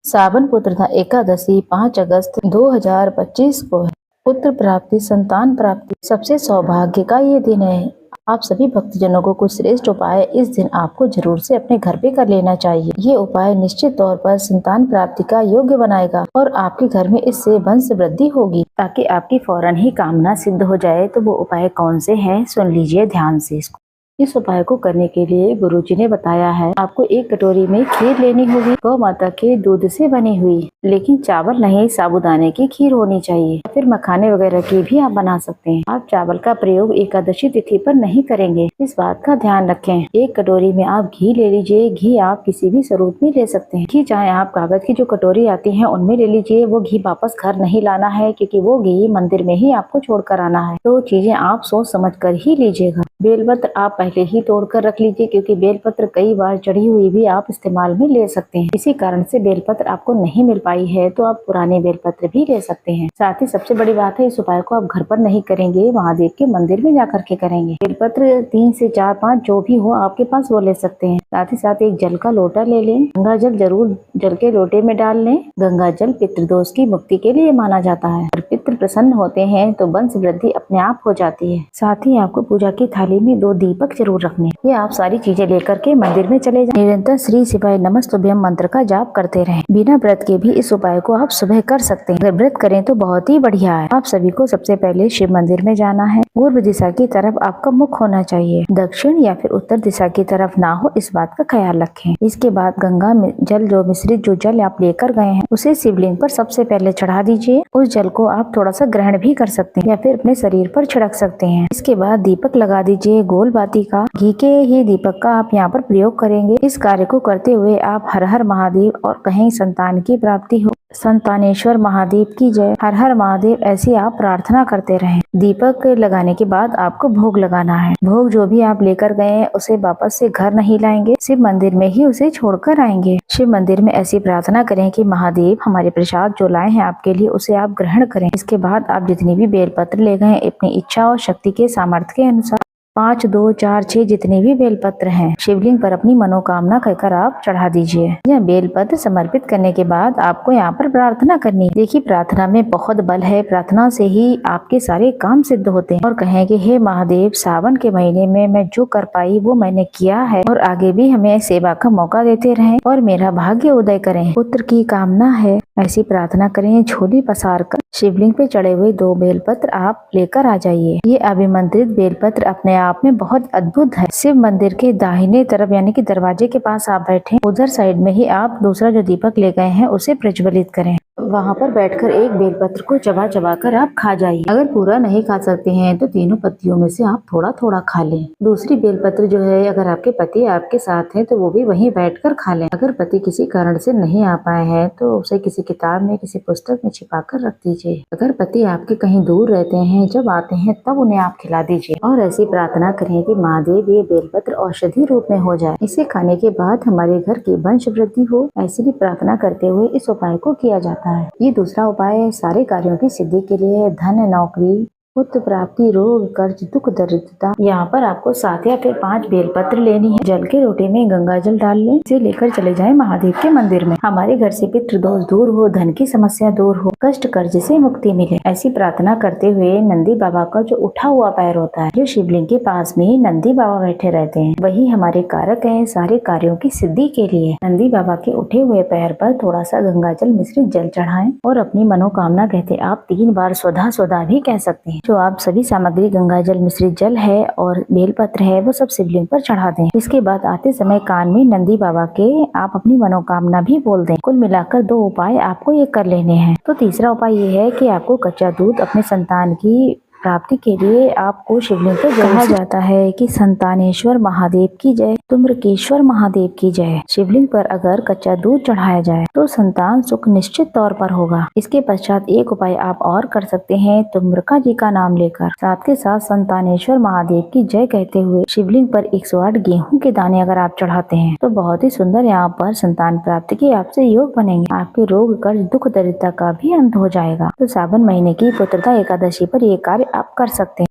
सावन पुत्रदा एकादशी 5 अगस्त 2025 को है। पुत्र प्राप्ति, संतान प्राप्ति, सबसे सौभाग्य का ये दिन है। आप सभी भक्तजनों को कुछ श्रेष्ठ उपाय इस दिन आपको जरूर से अपने घर पे कर लेना चाहिए। ये उपाय निश्चित तौर पर संतान प्राप्ति का योग्य बनाएगा और आपके घर में इससे वंश वृद्धि होगी, ताकि आपकी फौरन ही कामना सिद्ध हो जाए। तो वो उपाय कौन से हैं, सुन लीजिए ध्यान से इसको। इस उपाय को करने के लिए गुरुजी ने बताया है, आपको एक कटोरी में खीर लेनी होगी, गौ माता के दूध से बनी हुई, लेकिन चावल नहीं, साबूदाने की खीर होनी चाहिए। फिर मखाने वगैरह की भी आप बना सकते हैं। आप चावल का प्रयोग एकादशी तिथि पर नहीं करेंगे, इस बात का ध्यान रखें। एक कटोरी में आप घी ले लीजिए। घी आप किसी भी स्वरूप में ले सकते हैं। घी चाहे आप कागज की जो कटोरी आती है उनमें ले लीजिए। वो घी वापस घर नहीं लाना है, क्योंकि वो घी मंदिर में ही आपको छोड़ कर आना है। तो चीजें आप सोच समझ कर ही लीजिएगा। बेलपत्र आप पहले ही तोड़ कर रख लीजिए, क्योंकि बेलपत्र कई बार चढ़ी हुई भी आप इस्तेमाल में ले सकते हैं। इसी कारण से बेलपत्र आपको नहीं मिल पाई है तो आप पुराने बेलपत्र भी ले सकते हैं। साथ ही सबसे बड़ी बात है, इस उपाय को आप घर पर नहीं करेंगे, महादेव के मंदिर में जाकर के करेंगे। बेलपत्र 3 से 4 5 जो भी हो आपके पास वो ले सकते हैं। साथ ही साथ एक जल का लोटा ले लें। गंगा जल जरूर जल के लोटे में डाल लें। गंगा जल पितृदोष की मुक्ति के लिए माना जाता है। पितृ प्रसन्न होते हैं तो वंश वृद्धि अपने आप हो जाती है। साथ ही आपको पूजा की थाली में 2 दीपक जरूर रखने। ये आप सारी चीजें लेकर के मंदिर में चले जाएं। निरंतर श्री शिवाय नमस्तुभ्यम मंत्र का जाप करते रहें। बिना व्रत के भी इस उपाय को आप सुबह कर सकते हैं। अगर व्रत करें तो बहुत ही बढ़िया है। आप सभी को सबसे पहले शिव मंदिर में जाना है। पूर्व दिशा की तरफ आपका मुख होना चाहिए, दक्षिण या फिर उत्तर दिशा की तरफ ना हो, इस बात का ख्याल रखें। इसके बाद गंगा में जल जो मिश्रित जो जल आप लेकर गए हैं उसे शिवलिंग पर सबसे पहले चढ़ा दीजिए। उस जल को आप थोड़ा सा ग्रहण भी कर सकते हैं या फिर अपने शरीर पर छिड़क सकते हैं। इसके बाद दीपक लगा दीजिए गोल बाती का। घी के ही दीपक का आप यहाँ पर प्रयोग करेंगे। इस कार्य को करते हुए आप हर हर महादेव और कहीं संतान की प्राप्ति हो, संतानेश्वर महादेव की जय, हर हर महादेव, ऐसी आप प्रार्थना करते रहें। दीपक लगाने के बाद आपको भोग लगाना है। भोग जो भी आप लेकर गए हैं उसे वापस से घर नहीं लाएंगे, शिव मंदिर में ही उसे छोड़कर आएंगे। शिव मंदिर में ऐसी प्रार्थना करें कि महादेव हमारे प्रसाद जो लाए हैं आपके लिए उसे आप ग्रहण करें। इसके बाद आप जितनी भी बेलपत्र ले गए अपनी इच्छा और शक्ति के सामर्थ्य के अनुसार 5 2 4 6 जितने भी बेलपत्र हैं शिवलिंग पर अपनी मनोकामना कहकर आप चढ़ा दीजिए। यह बेलपत्र समर्पित करने के बाद आपको यहाँ पर प्रार्थना करनी है। देखिए, प्रार्थना में बहुत बल है। प्रार्थना से ही आपके सारे काम सिद्ध होते हैं। और कहें कि हे महादेव, सावन के महीने में मैं जो कर पाई वो मैंने किया है और आगे भी हमें सेवा का मौका देते रहें और मेरा भाग्य उदय करें। पुत्र की कामना है, ऐसी प्रार्थना करें। झोली पसार कर शिवलिंग पे चढ़े हुए 2 बेलपत्र आप लेकर आ जाइए। ये अभिमंत्रित बेलपत्र अपने आप में बहुत अद्भुत है। शिव मंदिर के दाहिने तरफ यानी कि दरवाजे के पास आप बैठे, उधर साइड में ही आप दूसरा जो दीपक ले गए हैं उसे प्रज्वलित करें। वहाँ पर बैठकर एक बेलपत्र को चबा चबा कर आप खा जाइए। अगर पूरा नहीं खा सकते हैं तो तीनों पत्तियों में से आप थोड़ा थोड़ा खा लें। दूसरी बेलपत्र जो है, अगर आपके पति आपके साथ हैं तो वो भी वहीं बैठकर खा लें। अगर पति किसी कारण से नहीं आ पाए हैं तो उसे किसी किताब में, किसी पुस्तक में छिपा कर रख दीजिए। अगर पति आपके कहीं दूर रहते हैं, जब आते हैं तब उन्हें आप खिला दीजिए। और ऐसी प्रार्थना करें कि महादेव ये बेलपत्र औषधि रूप में हो जाए, इसे खाने के बाद हमारे घर की वंश वृद्धि हो। ऐसी भी प्रार्थना करते हुए इस उपाय को किया जाता है। ये दूसरा उपाय सारे कार्यों की सिद्धि के लिए, धन, नौकरी, पुत्र प्राप्ति, रोग, कर्ज, दुख, दरिद्रता। यहाँ पर आपको 7 या फिर 5 बेलपत्र लेनी है। जल के लोटे में गंगा जल डाल लें, इसे लेकर चले जाएं महादेव के मंदिर में। हमारे घर से पितृदोष दूर हो, धन की समस्या दूर हो, कष्ट कर्ज से मुक्ति मिले, ऐसी प्रार्थना करते हुए नंदी बाबा का जो उठा हुआ पैर होता है, जो शिवलिंग के पास में ही नंदी बाबा बैठे रहते हैं, वही हमारे कारक है सारे कार्यों की सिद्धि के लिए। नंदी बाबा के उठे हुए पैर पर थोड़ा सा गंगा जल मिश्रित जल चढ़ाएं और अपनी मनोकामना कहते आप 3 बार स्वधा स्वधा भी कह सकते हैं। जो आप सभी सामग्री, गंगा जल मिश्रित जल है और बेलपत्र है, वो सब शिवलिंग पर चढ़ा दें। इसके बाद आते समय कान में नंदी बाबा के आप अपनी मनोकामना भी बोल दें। कुल मिलाकर 2 उपाय आपको ये कर लेने हैं। तो तीसरा उपाय ये है कि आपको कच्चा दूध अपने संतान की प्राप्ति के लिए आपको शिवलिंग पर कहा जाता है कि संतानेश्वर महादेव की जय, तुम्रकेश्वर महादेव की जय। शिवलिंग पर अगर कच्चा दूध चढ़ाया जाए तो संतान सुख निश्चित तौर पर होगा। इसके पश्चात एक उपाय आप और कर सकते हैं, तुम्रका जी का नाम लेकर साथ के साथ संतानेश्वर महादेव की जय कहते हुए शिवलिंग पर 108 गेहूं के दाने अगर आप चढ़ाते हैं तो बहुत ही सुंदर यहाँ पर संतान प्राप्ति के आपसे योग बनेंगे। आपके रोग, कर्ज, दुख, दरिद्रता का भी अंत हो जाएगा। तो सावन महीने की पुत्रदा एकादशी पर ये कार्य आप कर सकते हैं।